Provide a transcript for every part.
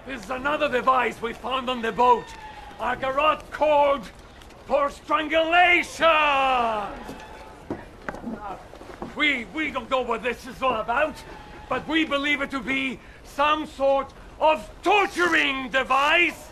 This is another device we found on the boat. A garrote cord for strangulation! We don't know what this is all about, but we believe it to be some sort of torturing device.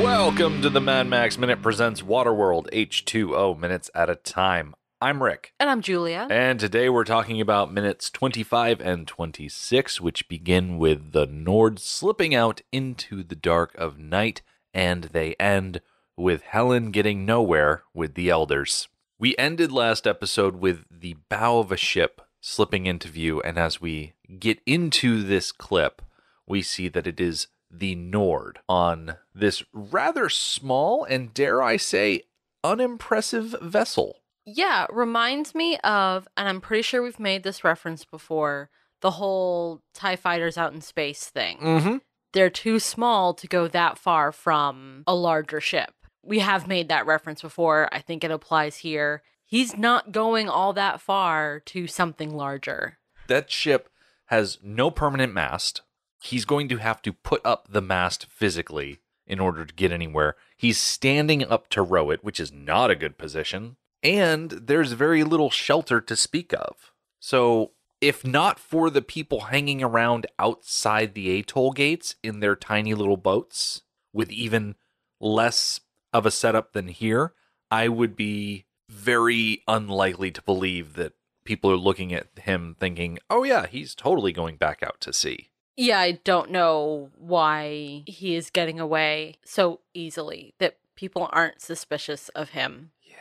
Welcome to the Mad Max Minute presents Waterworld H2O minutes at a time. I'm Rick. And I'm Julia. And today we're talking about minutes 25 and 26, which begin with the Nord slipping out into the dark of night, and they end with Helen getting nowhere with the elders. We ended last episode with the bow of a ship slipping into view, and as we get into this clip, we see that it is the Nord on this rather small and, dare I say, unimpressive vessel. Yeah, reminds me of, and I'm pretty sure we've made this reference before, the whole TIE fighters out in space thing. Mm-hmm. They're too small to go that far from a larger ship. We have made that reference before. I think it applies here. He's not going all that far to something larger. That ship has no permanent mast. He's going to have to put up the mast physically in order to get anywhere. He's standing up to row it, which is not a good position. And there's very little shelter to speak of. So, if not for the people hanging around outside the atoll gates in their tiny little boats, with even less of a setup than here, I would be very unlikely to believe that people are looking at him thinking, oh yeah, he's totally going back out to sea. Yeah, I don't know why he is getting away so easily, that people aren't suspicious of him. Yeah.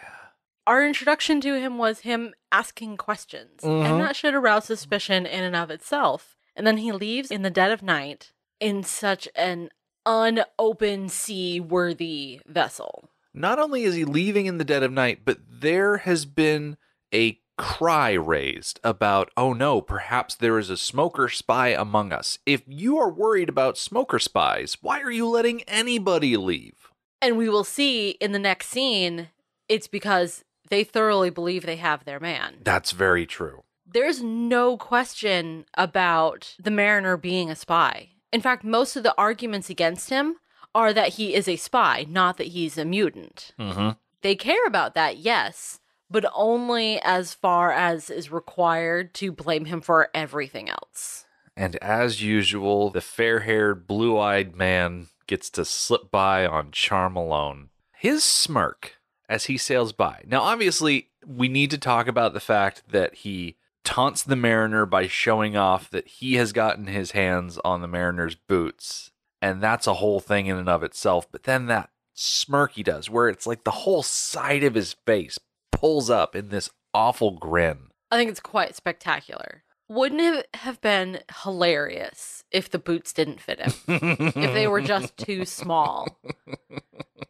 Our introduction to him was him asking questions, and that should arouse suspicion in and of itself. And then he leaves in the dead of night in such an unopen sea-worthy vessel. Not only is he leaving in the dead of night, but there has been a cry raised about, oh no, perhaps there is a smoker spy among us. If you are worried about smoker spies, why are you letting anybody leave? And we will see in the next scene, it's because they thoroughly believe they have their man. That's very true. There's no question about the Mariner being a spy. In fact, most of the arguments against him are that he is a spy, not that he's a mutant. Mm-hmm. They care about that, yes, but only as far as is required to blame him for everything else. And as usual, the fair-haired, blue-eyed man gets to slip by on charm alone. His smirk as he sails by. Now, obviously, we need to talk about the fact that he taunts the Mariner by showing off that he has gotten his hands on the Mariner's boots. And that's a whole thing in and of itself. But then that smirk he does, where it's like the whole side of his face pulls up in this awful grin. I think it's quite spectacular. Wouldn't it have been hilarious if the boots didn't fit him? If they were just too small?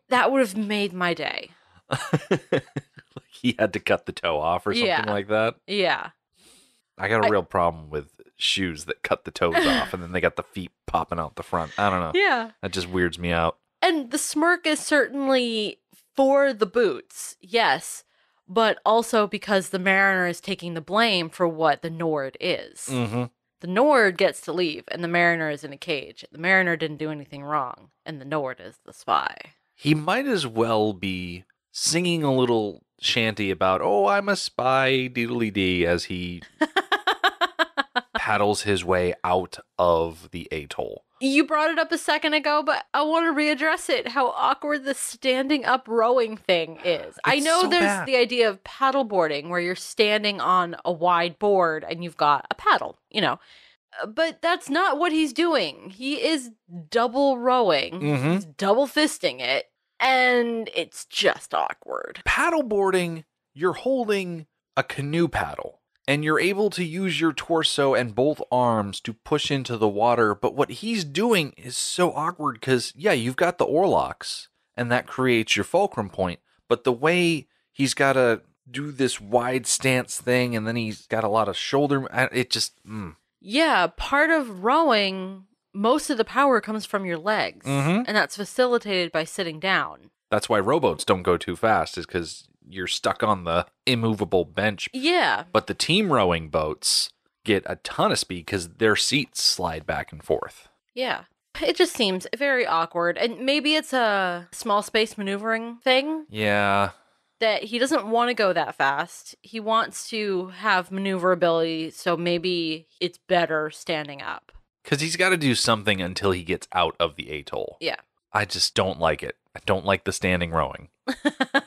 That would have made my day. He had to cut the toe off or something like that? Yeah. I got a real problem with shoes that cut the toes off and then they got the feet popping out the front. I don't know. Yeah. That just weirds me out. And the smirk is certainly for the boots, yes, but also because the Mariner is taking the blame for what the Nord is. Mm-hmm. The Nord gets to leave, and the Mariner is in a cage. The Mariner didn't do anything wrong, and the Nord is the spy. He might as well be singing a little shanty about, oh, I'm a spy, diddly-dee, as he paddles his way out of the atoll. You brought it up a second ago, but I want to readdress it, how awkward the standing up rowing thing is. I know so there's bad. the idea of paddleboarding where you're standing on a wide board and you've got a paddle, you know. But that's not what he's doing. He is double rowing, he's double fisting it, and it's just awkward. Paddleboarding, you're holding a canoe paddle. And you're able to use your torso and both arms to push into the water. But what he's doing is so awkward because, yeah, you've got the oarlocks, and that creates your fulcrum point. But the way he's got to do this wide stance thing, and then he's got a lot of shoulder, it just, Yeah, part of rowing, most of the power comes from your legs. Mhm. And that's facilitated by sitting down. That's why rowboats don't go too fast, is because you're stuck on the immovable bench. Yeah. But the team rowing boats get a ton of speed because their seats slide back and forth. Yeah. It just seems very awkward. And maybe it's a small space maneuvering thing Yeah. that he doesn't want to go that fast. He wants to have maneuverability, so maybe it's better standing up. Because he's got to do something until he gets out of the atoll. Yeah. I just don't like it. I don't like the standing rowing.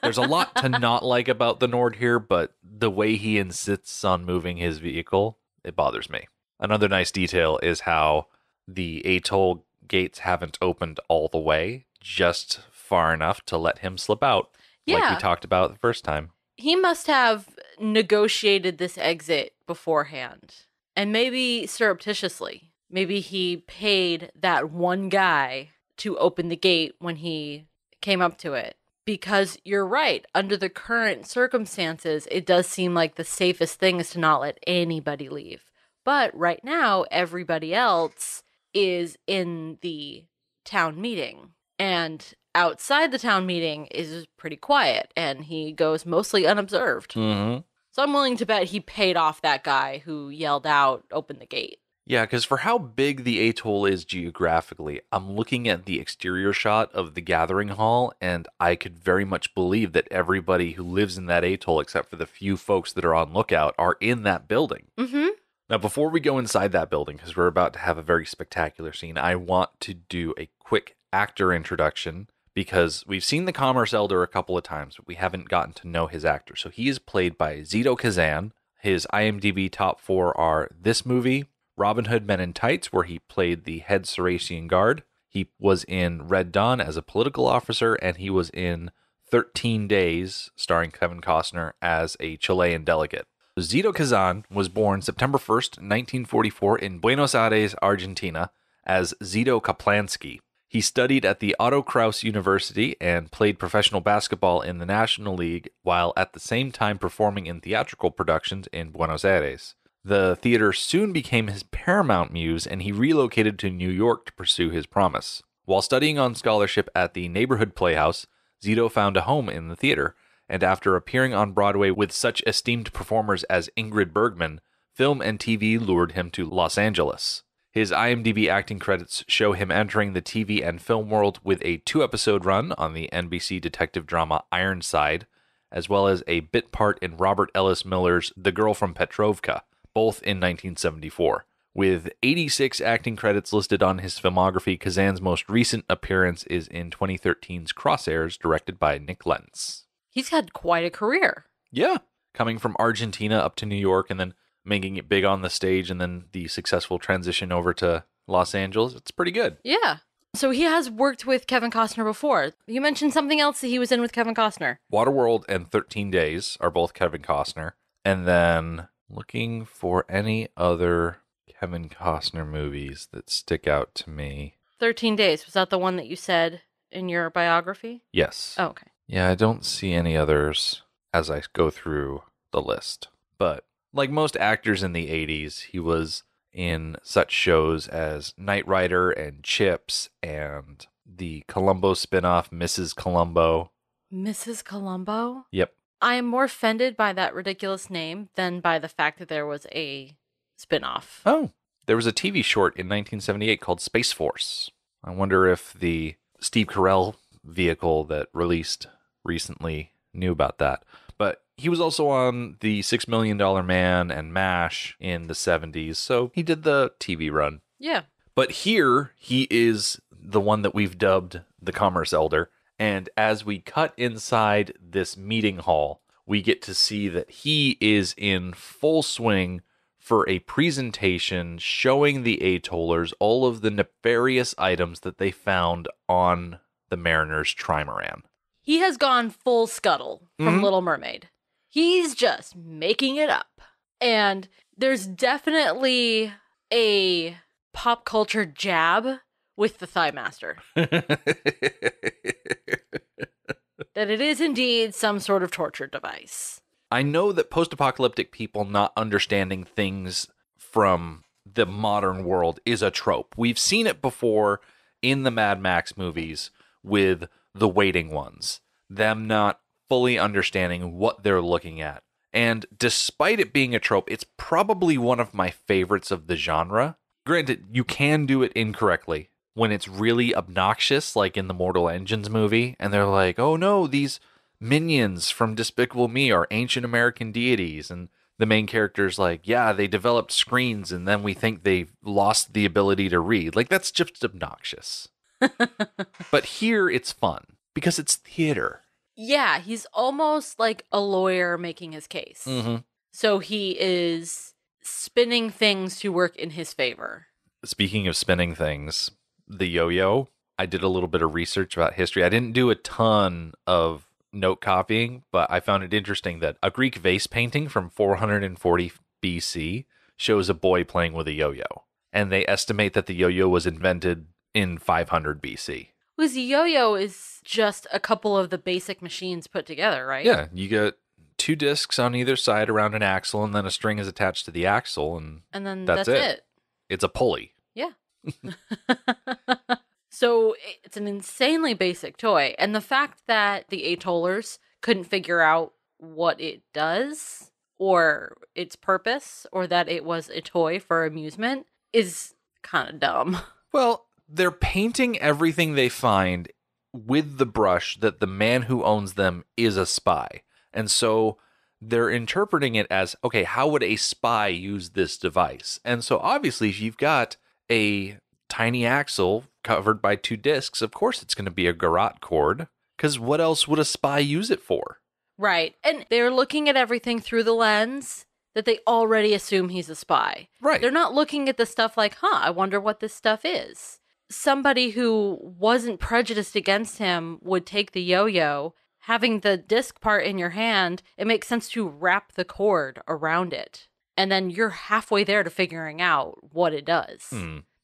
There's a lot to not like about the Nord here, but the way he insists on moving his vehicle, it bothers me. Another nice detail is how the atoll gates haven't opened all the way, just far enough to let him slip out, like Yeah. we talked about the first time. He must have negotiated this exit beforehand, and maybe surreptitiously. Maybe he paid that one guy to open the gate when he came up to it. Because you're right, under the current circumstances, it does seem like the safest thing is to not let anybody leave. But right now, everybody else is in the town meeting. And outside the town meeting is pretty quiet, and he goes mostly unobserved. Mm-hmm. So I'm willing to bet he paid off that guy who yelled out, "Open the gate." Yeah, because for how big the atoll is geographically, I'm looking at the exterior shot of the gathering hall, and I could very much believe that everybody who lives in that atoll, except for the few folks that are on lookout, are in that building. Mm-hmm. Now, before we go inside that building, because we're about to have a very spectacular scene, I want to do a quick actor introduction, because we've seen the Commerce Elder a couple of times, but we haven't gotten to know his actor. So he is played by Zito Kazan. His IMDb top 4 are this movie, Robin Hood Men in Tights, where he played the head Saracen guard. He was in Red Dawn as a political officer, and he was in 13 Days, starring Kevin Costner, as a Chilean delegate. Zito Kazan was born September 1st, 1944 in Buenos Aires, Argentina, as Zito Kaplansky. He studied at the Otto Kraus University and played professional basketball in the National League, while at the same time performing in theatrical productions in Buenos Aires. The theater soon became his paramount muse, and he relocated to New York to pursue his promise. While studying on scholarship at the Neighborhood Playhouse, Zito found a home in the theater, and after appearing on Broadway with such esteemed performers as Ingrid Bergman, film and TV lured him to Los Angeles. His IMDb acting credits show him entering the TV and film world with a 2-episode run on the NBC detective drama Ironside, as well as a bit part in Robert Ellis Miller's The Girl from Petrovka, both in 1974. With 86 acting credits listed on his filmography, Kazan's most recent appearance is in 2013's Crosshairs, directed by Nick Lentz. He's had quite a career. Yeah. Coming from Argentina up to New York and then making it big on the stage and then the successful transition over to Los Angeles. It's pretty good. Yeah. So he has worked with Kevin Costner before. You mentioned something else that he was in with Kevin Costner. Waterworld and 13 Days are both Kevin Costner. And then looking for any other Kevin Costner movies that stick out to me. 13 Days. Was that the one that you said in your biography? Yes. Oh, okay. Yeah, I don't see any others as I go through the list. But like most actors in the 80s, he was in such shows as Knight Rider and Chips and the Columbo spinoff, Mrs. Columbo. Mrs. Columbo? Yep. I am more offended by that ridiculous name than by the fact that there was a spin-off. Oh, there was a TV short in 1978 called Space Force. I wonder if the Steve Carell vehicle that released recently knew about that. But he was also on the $6 Million Man and MASH in the 70s, so he did the TV run. Yeah. But here, he is the one that we've dubbed the Commerce Elder. And as we cut inside this meeting hall, we get to see that he is in full swing for a presentation showing the Atollers all of the nefarious items that they found on the Mariner's trimaran. He has gone full Scuttle from Little Mermaid. He's just making it up. And there's definitely a pop culture jab with the Thigh Master. That it is indeed some sort of torture device. I know that post-apocalyptic people not understanding things from the modern world is a trope. We've seen it before in the Mad Max movies with the waiting ones, them not fully understanding what they're looking at. And despite it being a trope, it's probably one of my favorites of the genre. Granted, you can do it incorrectly when it's really obnoxious, like in the Mortal Engines movie, and they're like, oh no, these minions from Despicable Me are ancient American deities, and the main character's like, yeah, they developed screens, and then we think they've lost the ability to read. Like, that's just obnoxious. But here, it's fun, because it's theater. Yeah, he's almost like a lawyer making his case. Mm-hmm. So he is spinning things to work in his favor. Speaking of spinning things, the yo-yo, I did a little bit of research about history. I didn't do a ton of note copying, but I found it interesting that a Greek vase painting from 440 BC shows a boy playing with a yo-yo. And they estimate that the yo-yo was invented in 500 BC. Because the yo-yo is just a couple of the basic machines put together, right? Yeah, you get 2 discs on either side around an axle, and then a string is attached to the axle, and then that's it. It's a pulley. Yeah. So it's an insanely basic toy. And the fact that the Atollers couldn't figure out what it does or its purpose or that it was a toy for amusement is kind of dumb. Well, they're painting everything they find with the brush that the man who owns them is a spy. And so they're interpreting it as, okay, how would a spy use this device? And so obviously if you've got a tiny axle covered by 2 discs, of course it's going to be a garrote cord, because what else would a spy use it for? Right. And they're looking at everything through the lens that they already assume he's a spy. Right. They're not looking at the stuff like, I wonder what this stuff is. Somebody who wasn't prejudiced against him would take the yo-yo, having the disc part in your hand, it makes sense to wrap the cord around it. And then you're halfway there to figuring out what it does.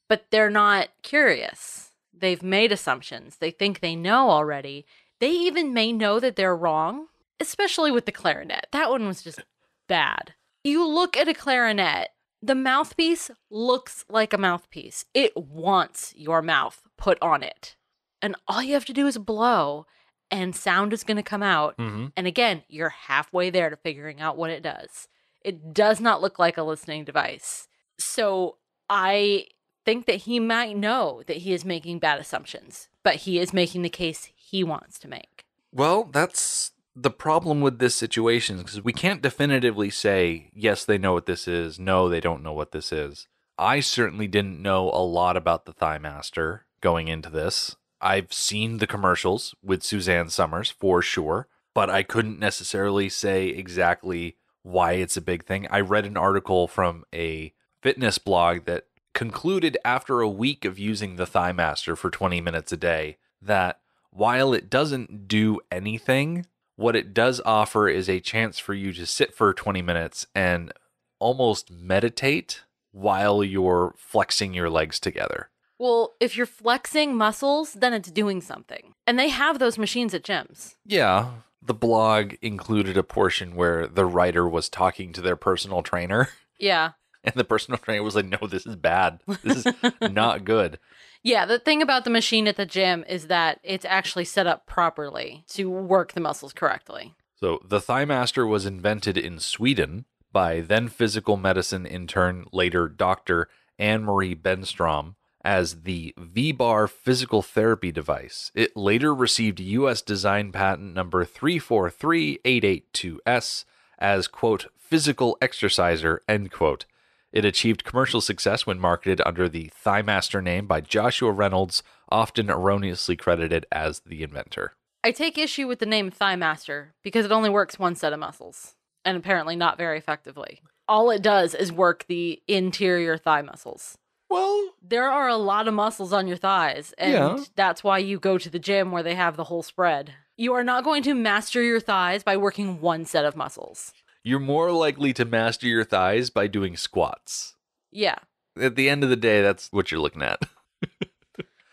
But they're not curious. They've made assumptions. They think they know already. They even may know that they're wrong, especially with the clarinet. That one was just bad. You look at a clarinet, the mouthpiece looks like a mouthpiece. It wants your mouth put on it. And all you have to do is blow, and sound is going to come out. Mm-hmm. And again, you're halfway there to figuring out what it does. It does not look like a listening device. So I think that he might know that he is making bad assumptions, but he is making the case he wants to make. Well, that's the problem with this situation, because we can't definitively say, yes, they know what this is. No, they don't know what this is. I certainly didn't know a lot about the Thigh Master going into this. I've seen the commercials with Suzanne Summers for sure, but I couldn't necessarily say exactly why it's a big thing. I read an article from a fitness blog that concluded after a week of using the Thigh Master for 20 minutes a day that while it doesn't do anything, what it does offer is a chance for you to sit for 20 minutes and almost meditate while you're flexing your legs together. Well, if you're flexing muscles, then it's doing something. And they have those machines at gyms. Yeah, the blog included a portion where the writer was talking to their personal trainer. Yeah. And the personal trainer was like, no, this is bad. This is not good. Yeah, the thing about the machine at the gym is that it's actually set up properly to work the muscles correctly. So the Thigh Master was invented in Sweden by then physical medicine intern, later Dr. Anne-Marie Benstrom, as the V-Bar physical therapy device. It later received U.S. design patent number 343882S as, quote, physical exerciser, end quote. It achieved commercial success when marketed under the Thigh Master name by Joshua Reynolds, often erroneously credited as the inventor. I take issue with the name Thigh Master because it only works one set of muscles, and apparently not very effectively. All it does is work the interior thigh muscles. Well, there are a lot of muscles on your thighs, and that's why you go to the gym where they have the whole spread. You are not going to master your thighs by working one set of muscles. You're more likely to master your thighs by doing squats. Yeah. At the end of the day, that's what you're looking at.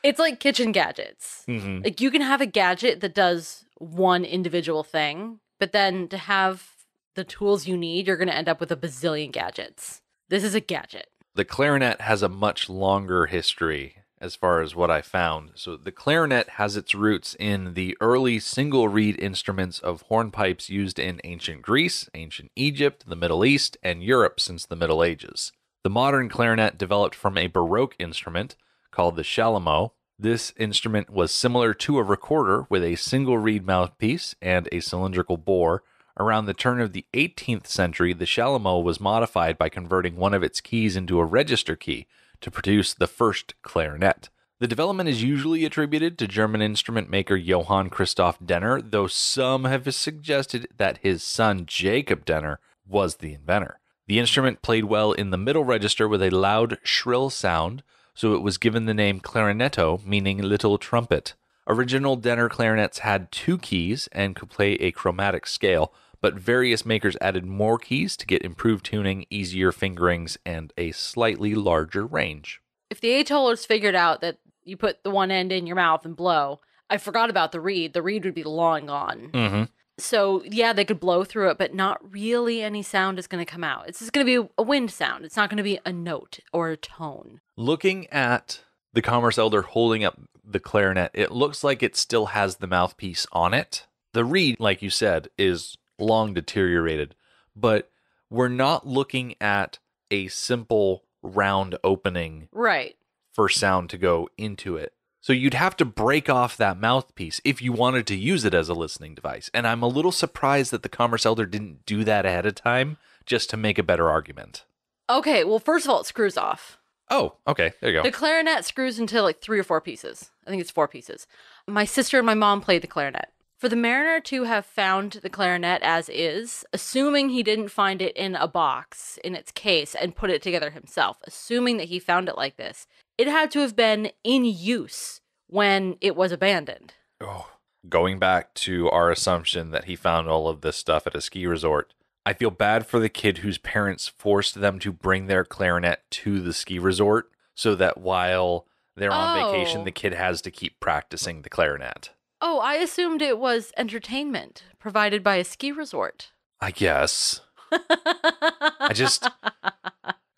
It's like kitchen gadgets. Mm-hmm. Like, you can have a gadget that does one individual thing, but then to have the tools you need, you're going to end up with a bazillion gadgets. This is a gadget. The clarinet has a much longer history as far as what I found. So the clarinet has its roots in the early single reed instruments of hornpipes used in ancient Greece, ancient Egypt, the Middle East, and Europe since the Middle Ages. The modern clarinet developed from a Baroque instrument called the chalumeau. This instrument was similar to a recorder with a single reed mouthpiece and a cylindrical bore. Around the turn of the 18th century, the chalumeau was modified by converting one of its keys into a register key to produce the first clarinet. The development is usually attributed to German instrument maker Johann Christoph Denner, though some have suggested that his son Jacob Denner was the inventor. The instrument played well in the middle register with a loud, shrill sound, so it was given the name clarinetto, meaning little trumpet. Original Denner clarinets had 2 keys and could play a chromatic scale, but various makers added more keys to get improved tuning, easier fingerings, and a slightly larger range. If the Atollers figured out that you put the one end in your mouth and blow, I forgot about the reed. The reed would be long gone. Mm-hmm. So, yeah, they could blow through it, but not really any sound is going to come out. It's just going to be a wind sound. It's not going to be a note or a tone. Looking at the Commerce Elder holding up the clarinet, it looks like it still has the mouthpiece on it. The reed, like you said, is long deteriorated, but we're not looking at a simple round opening Right. for sound to go into it. So you'd have to break off that mouthpiece if you wanted to use it as a listening device. And I'm a little surprised that the Commerce Elder didn't do that ahead of time just to make a better argument. Okay, well, first of all, it screws off. Oh, okay. There you go. The clarinet screws into like 3 or 4 pieces. I think it's 4 pieces. My sister and my mom played the clarinet. For the mariner to have found the clarinet as is, assuming he didn't find it in a box, in its case, and put it together himself, assuming that he found it like this, it had to have been in use when it was abandoned. Oh, going back to our assumption that he found all of this stuff at a ski resort, I feel bad for the kid whose parents forced them to bring their clarinet to the ski resort so that while they're on vacation, the kid has to keep practicing the clarinet. Oh, I assumed it was entertainment provided by a ski resort. I guess. I just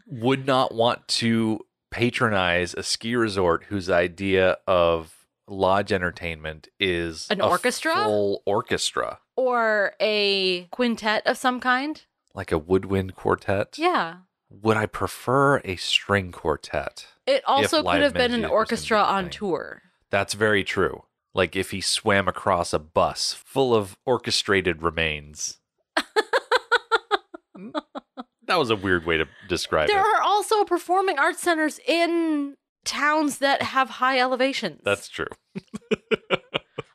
would not want to patronize a ski resort whose idea of lodge entertainment is an orchestra? Full orchestra. Or a quintet of some kind. Like a woodwind quartet? Yeah. Would I prefer a string quartet? It also could have been an orchestra on tour. That's very true. Like if he swam across a bus full of orchestrated remains. That was a weird way to describe it. There are also performing arts centers in towns that have high elevations. That's true.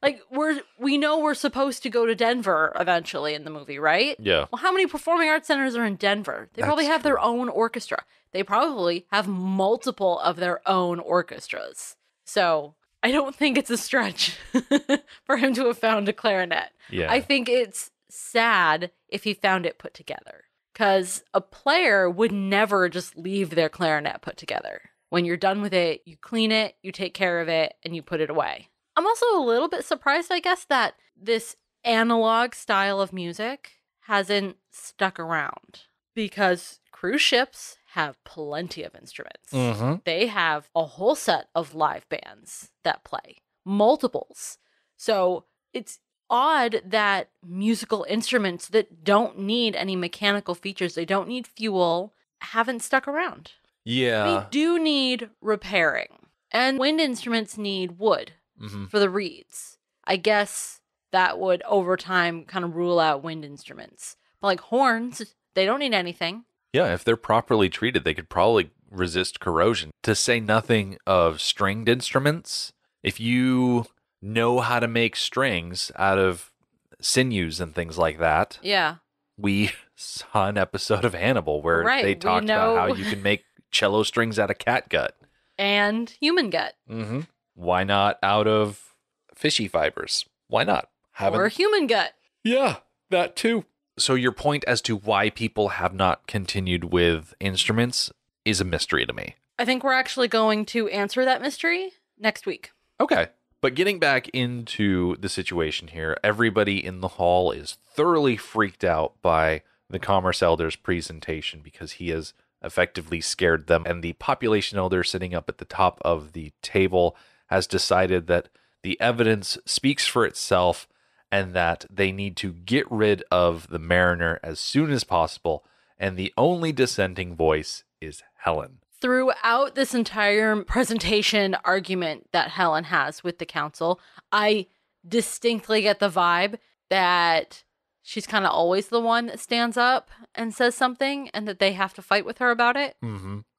Like we know we're supposed to go to Denver eventually in the movie, right? Yeah. Well, how many performing arts centers are in Denver? They probably have their own orchestra. They probably have multiple of their own orchestras. So I don't think it's a stretch for him to have found a clarinet. Yeah. I think it's sad if he found it put together. Because a player would never just leave their clarinet put together. When you're done with it, you clean it, you take care of it, and you put it away. I'm also a little bit surprised, I guess, that this analog style of music hasn't stuck around. Because cruise ships have plenty of instruments. Mm-hmm. They have a whole set of live bands that play. Multiples. So it's odd that musical instruments that don't need any mechanical features, they don't need fuel, haven't stuck around. Yeah. They do need repairing. And wind instruments need wood for the reeds. I guess that would, over time, kind of rule out wind instruments. But like horns, they don't need anything. Yeah, if they're properly treated, they could probably resist corrosion. To say nothing of stringed instruments, if you know how to make strings out of sinews and things like that. Yeah. We saw an episode of Hannibal where they talked about how you can make cello strings out of catgut. And human gut. Mm-hmm. Why not out of fishy fibers? Why not? Or human gut. Yeah, that too. So your point as to why people have not continued with instruments is a mystery to me. I think we're actually going to answer that mystery next week. Okay. But getting back into the situation here, everybody in the hall is thoroughly freaked out by the Commerce Elder's presentation because he has effectively scared them. And the population elder sitting up at the top of the table has decided that the evidence speaks for itself and that they need to get rid of the mariner as soon as possible. And the only dissenting voice is Helen. Throughout this entire presentation argument that Helen has with the council, I distinctly get the vibe that she's kind of always the one that stands up and says something and that they have to fight with her about it,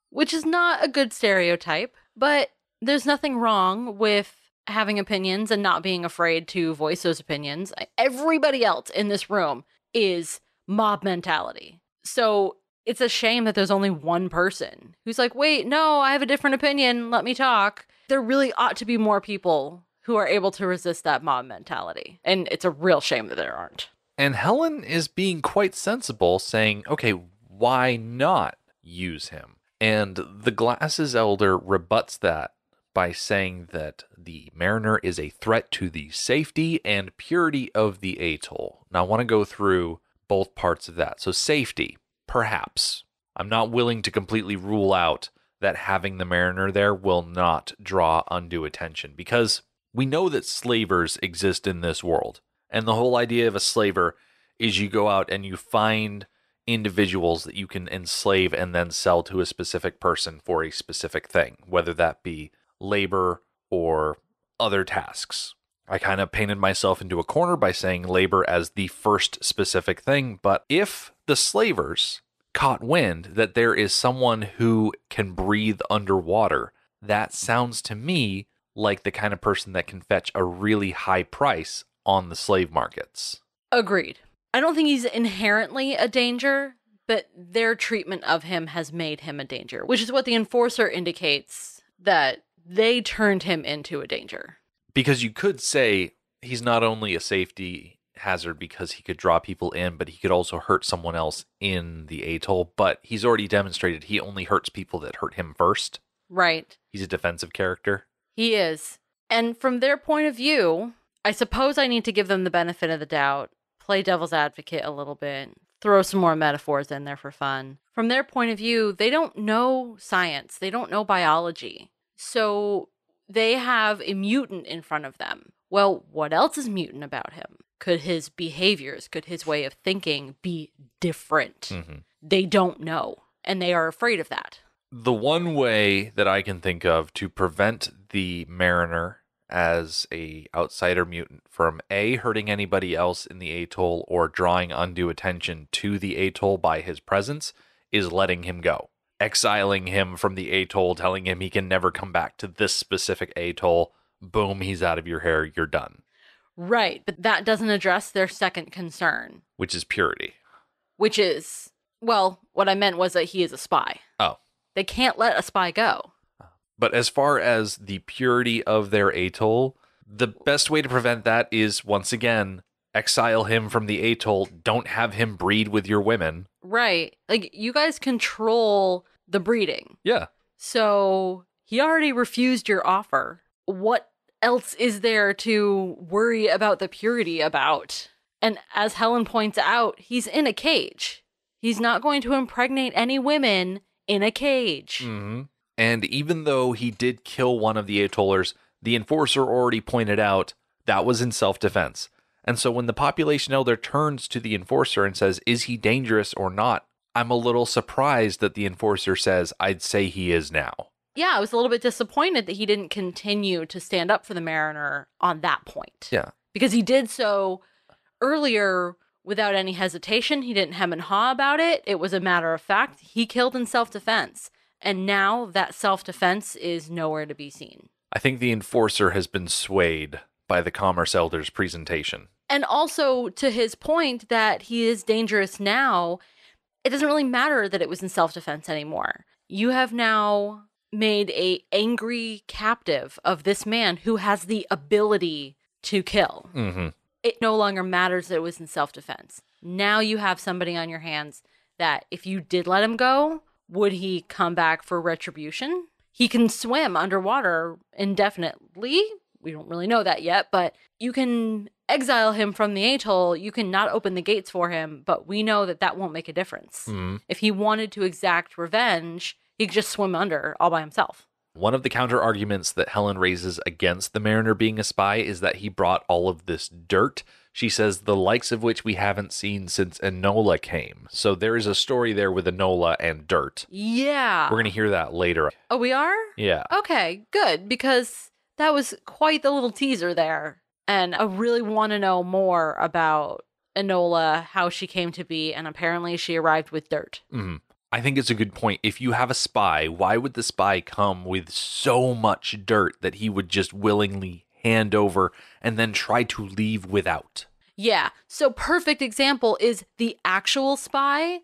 which is not a good stereotype, but there's nothing wrong with having opinions and not being afraid to voice those opinions. Everybody else in this room is mob mentality. So it's a shame that there's only one person who's like, wait, no, I have a different opinion. Let me talk. There really ought to be more people who are able to resist that mob mentality. And it's a real shame that there aren't. And Helen is being quite sensible, saying, okay, why not use him? And the Glasses Elder rebuts that by saying that the mariner is a threat to the safety and purity of the atoll. Now, I want to go through both parts of that. So safety, perhaps. I'm not willing to completely rule out that having the mariner there will not draw undue attention, because we know that slavers exist in this world. And the whole idea of a slaver is you go out and you find individuals that you can enslave and then sell to a specific person for a specific thing, whether that be labor or other tasks. I kind of painted myself into a corner by saying labor as the first specific thing, but if the slavers caught wind that there is someone who can breathe underwater, that sounds to me like the kind of person that can fetch a really high price on the slave markets. Agreed. I don't think he's inherently a danger, but their treatment of him has made him a danger, which is what the enforcer indicates, that they turned him into a danger. Because you could say he's not only a safety hazard because he could draw people in, but he could also hurt someone else in the atoll. But he's already demonstrated he only hurts people that hurt him first. Right. He's a defensive character. He is. And from their point of view, I suppose I need to give them the benefit of the doubt, play devil's advocate a little bit, throw some more metaphors in there for fun. From their point of view, they don't know science. They don't know biology. So they have a mutant in front of them. Well, what else is mutant about him? Could his behaviors, could his way of thinking be different? They don't know, and they are afraid of that. The one way that I can think of to prevent the mariner as a outsider mutant from A, hurting anybody else in the atoll or drawing undue attention to the atoll by his presence is letting him go. Exiling him from the atoll, telling him he can never come back to this specific atoll. Boom, he's out of your hair, you're done. Right, but that doesn't address their second concern. Which is purity. Which is, well, what I meant was that he is a spy. Oh. They can't let a spy go. But as far as the purity of their atoll, the best way to prevent that is, once again, exile him from the atoll. Don't have him breed with your women. Right. Like, you guys control the breeding. Yeah. So he already refused your offer. What else is there to worry about the purity about? And as Helen points out, he's in a cage. He's not going to impregnate any women in a cage. Mm-hmm. And even though he did kill one of the atollers, the enforcer already pointed out that was in self-defense. And so when the population elder turns to the enforcer and says, is he dangerous or not? I'm a little surprised that the enforcer says, I'd say he is now. Yeah, I was a little bit disappointed that he didn't continue to stand up for the mariner on that point. Yeah. Because he did so earlier without any hesitation. He didn't hem and haw about it. It was a matter of fact. He killed in self-defense. And now that self-defense is nowhere to be seen. I think the enforcer has been swayed by the Commerce Elder's presentation. And also, to his point that he is dangerous now, it doesn't really matter that it was in self-defense anymore. You have now made a angry captive of this man who has the ability to kill. Mm-hmm. It no longer matters that it was in self-defense. Now you have somebody on your hands that if you did let him go, would he come back for retribution? He can swim underwater indefinitely, we don't really know that yet, but you can exile him from the atoll. You can not open the gates for him, but we know that that won't make a difference. If he wanted to exact revenge, he could just swim under all by himself. One of the counter arguments that Helen raises against the Mariner being a spy is that he brought all of this dirt. She says the likes of which we haven't seen since Enola came. So there is a story there with Enola and dirt. Yeah. We're going to hear that later. Oh, we are? Yeah. Okay, good, because that was quite the little teaser there. And I really want to know more about Enola, how she came to be, and apparently she arrived with dirt. I think it's a good point. If you have a spy, why would the spy come with so much dirt that he would just willingly hand over and then try to leave without? Yeah, so perfect example is the actual spy.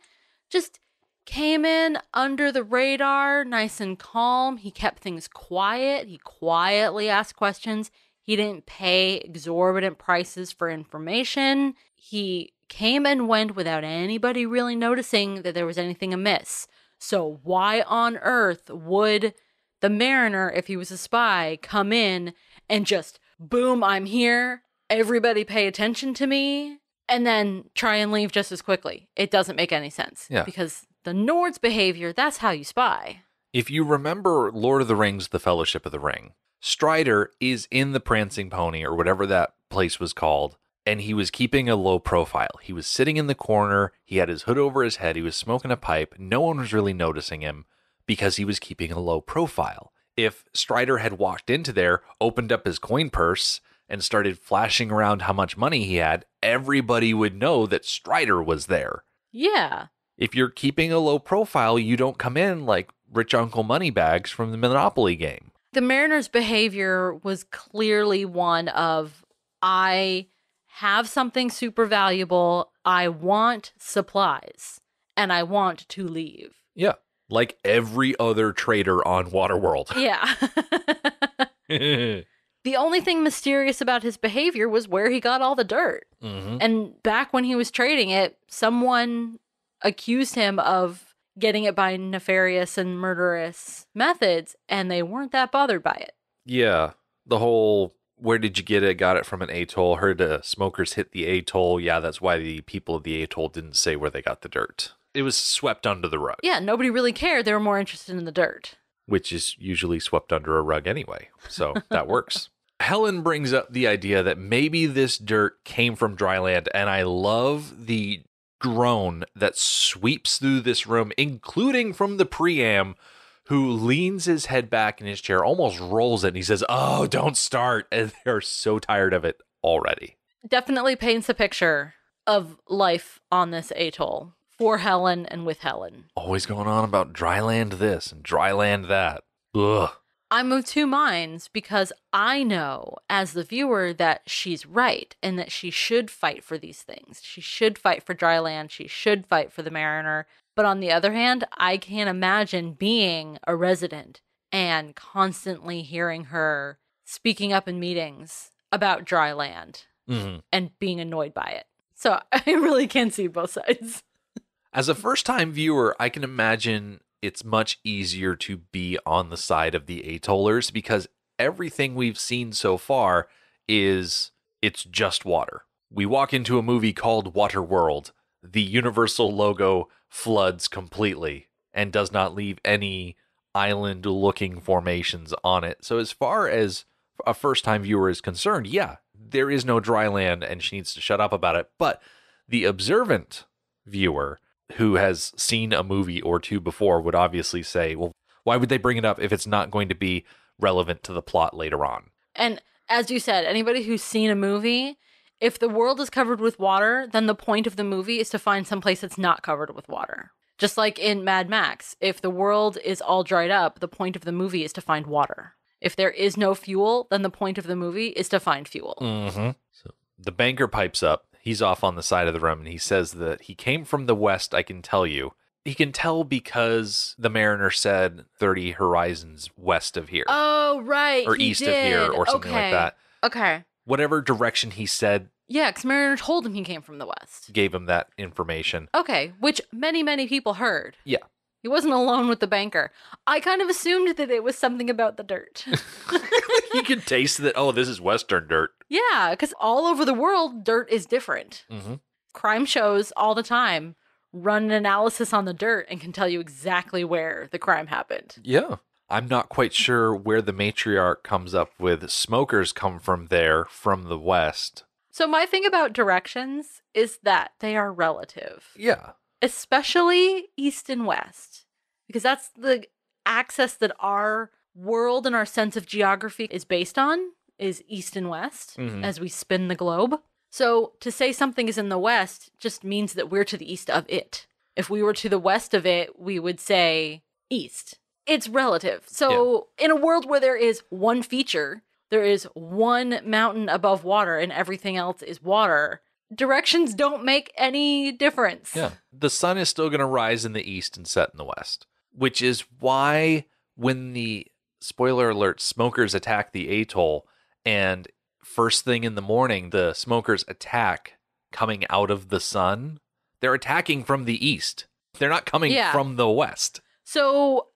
Just came in under the radar, nice and calm. He kept things quiet. He quietly asked questions. He didn't pay exorbitant prices for information. He came and went without anybody really noticing that there was anything amiss. So why on earth would the Mariner, if he was a spy, come in and just, boom, I'm here, everybody pay attention to me, and then try and leave just as quickly? It doesn't make any sense. Yeah. Because the Nord's behavior, that's how you spy. If you remember Lord of the Rings, The Fellowship of the Ring, Strider is in the Prancing Pony, or whatever that place was called, and he was keeping a low profile. He was sitting in the corner, he had his hood over his head, he was smoking a pipe, no one was really noticing him because he was keeping a low profile. If Strider had walked into there, opened up his coin purse, and started flashing around how much money he had, everybody would know that Strider was there. Yeah. If you're keeping a low profile, you don't come in like rich Uncle Moneybags from the Monopoly game. The Mariner's behavior was clearly one of, I have something super valuable, I want supplies, and I want to leave. Yeah. Like every other trader on Waterworld. Yeah. The only thing mysterious about his behavior was where he got all the dirt. And back when he was trading it, someone accused him of getting it by nefarious and murderous methods, and they weren't that bothered by it. Yeah. The whole, where did you get it? Got it from an atoll. Heard smokers hit the atoll. Yeah, that's why the people of the atoll didn't say where they got the dirt. It was swept under the rug. Yeah, nobody really cared. They were more interested in the dirt. Which is usually swept under a rug anyway. So that works. Helen brings up the idea that maybe this dirt came from dry land, and I love the groan that sweeps through this room, including from the pream, who leans his head back in his chair, almost rolls it, and he says, "Oh, don't start." And they're so tired of it already. Definitely paints a picture of life on this atoll for Helen and with Helen. Always going on about dry land this and dry land that. Ugh. I'm of two minds because I know as the viewer that she's right and that she should fight for these things. She should fight for dry land. She should fight for the Mariner. But on the other hand, I can't imagine being a resident and constantly hearing her speaking up in meetings about dry land and being annoyed by it. So I really can see both sides. As a first-time viewer, I can imagine it's much easier to be on the side of the atollers because everything we've seen so far is it's just water. We walk into a movie called Waterworld. The Universal logo floods completely and does not leave any island-looking formations on it. So as far as a first-time viewer is concerned, yeah, there is no dry land and she needs to shut up about it. But the observant viewer who has seen a movie or two before would obviously say, well, why would they bring it up if it's not going to be relevant to the plot later on? And as you said, anybody who's seen a movie, if the world is covered with water, then the point of the movie is to find some place that's not covered with water. Just like in Mad Max, if the world is all dried up, the point of the movie is to find water. If there is no fuel, then the point of the movie is to find fuel. So the banker pipes up. He's off on the side of the room, and he says that he came from the west, I can tell you. He can tell because the Mariner said 30 horizons west of here. Oh, right. Or east of here, or something like that. Okay. Whatever direction he said. Yeah, because Mariner told him he came from the west. Gave him that information. Okay, which many, many people heard. Yeah. He wasn't alone with the banker. I kind of assumed that it was something about the dirt. He could taste that, oh, this is Western dirt. Yeah, because all over the world, dirt is different. Mm-hmm. Crime shows all the time run an analysis on the dirt and can tell you exactly where the crime happened. Yeah. I'm not quite sure where the matriarch comes up with smokers come from there, from the West. So my thing about directions is that they are relative. Yeah. Especially East and West. Because that's the axis that our world and our sense of geography is based on, is East and West, as we spin the globe. So to say something is in the West just means that we're to the east of it. If we were to the west of it, we would say east. It's relative. So in a world where there is one feature, there is one mountain above water and everything else is water, directions don't make any difference. Yeah. The sun is still going to rise in the east and set in the west, which is why when the, spoiler alert, smokers attack the atoll and first thing in the morning, the smokers attack coming out of the sun, they're attacking from the east. They're not coming from the west. So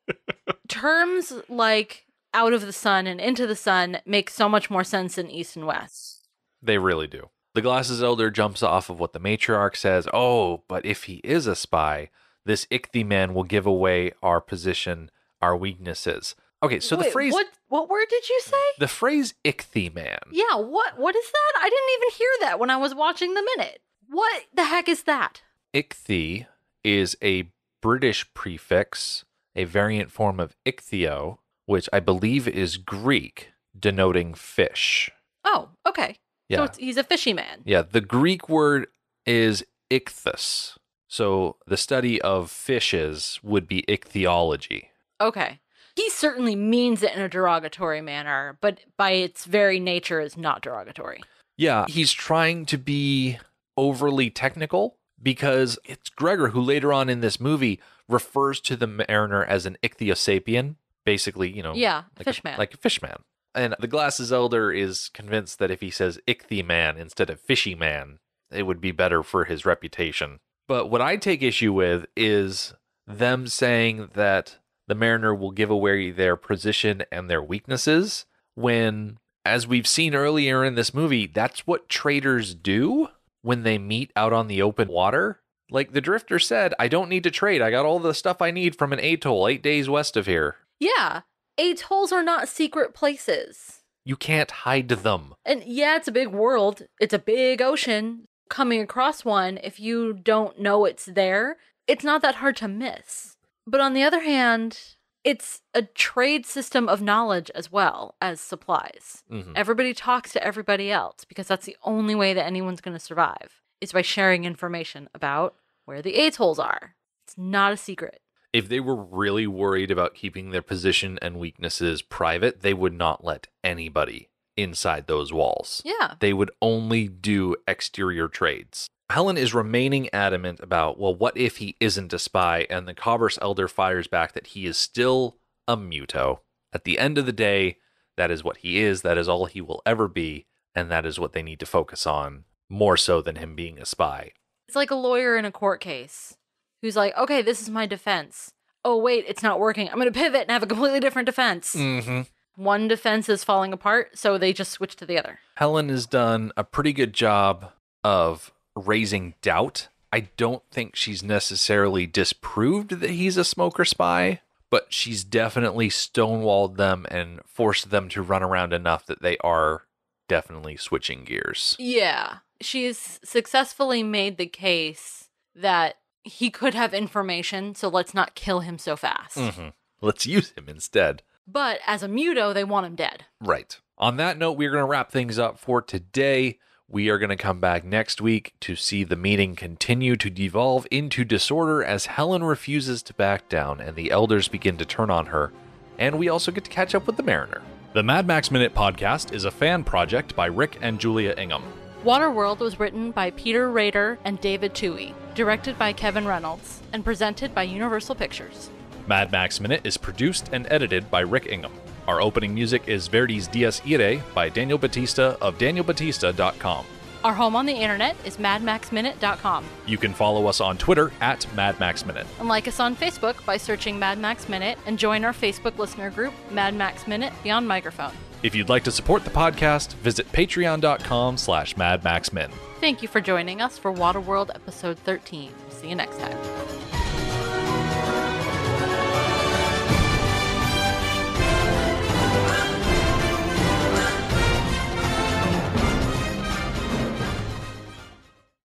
terms like out of the sun and into the sun make so much more sense in east and west. They really do. The Glasses Elder jumps off of what the matriarch says. Oh, but if he is a spy, this Ichthy man will give away our position, our weaknesses. Okay, so the phrase... What word did you say? The phrase Ichthy man. Yeah, what is that? I didn't even hear that when I was watching the minute. What the heck is that? Ichthy is a British prefix, a variant form of ichthyo, which I believe is Greek, denoting fish. Oh, okay. Yeah. So he's a fishy man. Yeah, the Greek word is ichthys. So the study of fishes would be ichthyology. Okay. He certainly means it in a derogatory manner, but by its very nature is not derogatory. Yeah, he's trying to be overly technical because it's Gregor who later on in this movie refers to the mariner as an ichthyosapien, basically, you know. Yeah, like fishman. Like a fishman. And the Glasses Elder is convinced that if he says Ichthy man instead of fishy man, it would be better for his reputation. But what I take issue with is them saying that the mariner will give away their position and their weaknesses when, as we've seen earlier in this movie, that's what traders do when they meet out on the open water. Like the Drifter said, I don't need to trade. I got all the stuff I need from an atoll 8 days west of here. Yeah. Atolls are not secret places. You can't hide them. And yeah, it's a big world. It's a big ocean. Coming across one, if you don't know it's there, it's not that hard to miss. But on the other hand, it's a trade system of knowledge as well as supplies. Mm-hmm. Everybody talks to everybody else because that's the only way that anyone's going to survive, is by sharing information about where the atolls are. It's not a secret. If they were really worried about keeping their position and weaknesses private, they would not let anybody inside those walls. Yeah. They would only do exterior trades. Helen is remaining adamant about, well, what if he isn't a spy? And the Cobber's Elder fires back that he is still a Muto. At the end of the day, that is what he is. That is all he will ever be. And that is what they need to focus on, more so than him being a spy. It's like a lawyer in a court case who's like, okay, this is my defense. Oh, wait, it's not working. I'm going to pivot and have a completely different defense. Mm-hmm. One defense is falling apart, so they just switch to the other. Helen has done a pretty good job of raising doubt. I don't think she's necessarily disproved that he's a smoker spy, but she's definitely stonewalled them and forced them to run around enough that they are definitely switching gears. Yeah. She's successfully made the case that he could have information, so let's not kill him so fast. Mm-hmm. Let's use him instead. But as a Muto, they want him dead. Right. On that note, we're going to wrap things up for today. We are going to come back next week to see the meeting continue to devolve into disorder as Helen refuses to back down and the elders begin to turn on her. And we also get to catch up with the Mariner. The Mad Max Minute podcast is a fan project by Rick and Julia Ingham. Waterworld was written by Peter Rader and David Toohey, directed by Kevin Reynolds, and presented by Universal Pictures. Mad Max Minute is produced and edited by Rick Ingham. Our opening music is Verdi's Dies Irae by Daniel Batista of danielbatista.com. Our home on the internet is madmaxminute.com. You can follow us on Twitter at MadMaxMinute. And like us on Facebook by searching Mad Max Minute and join our Facebook listener group, Mad Max Minute Beyond Microphone. If you'd like to support the podcast, visit patreon.com/MadMaxMin. Thank you for joining us for Waterworld episode 13. See you next time.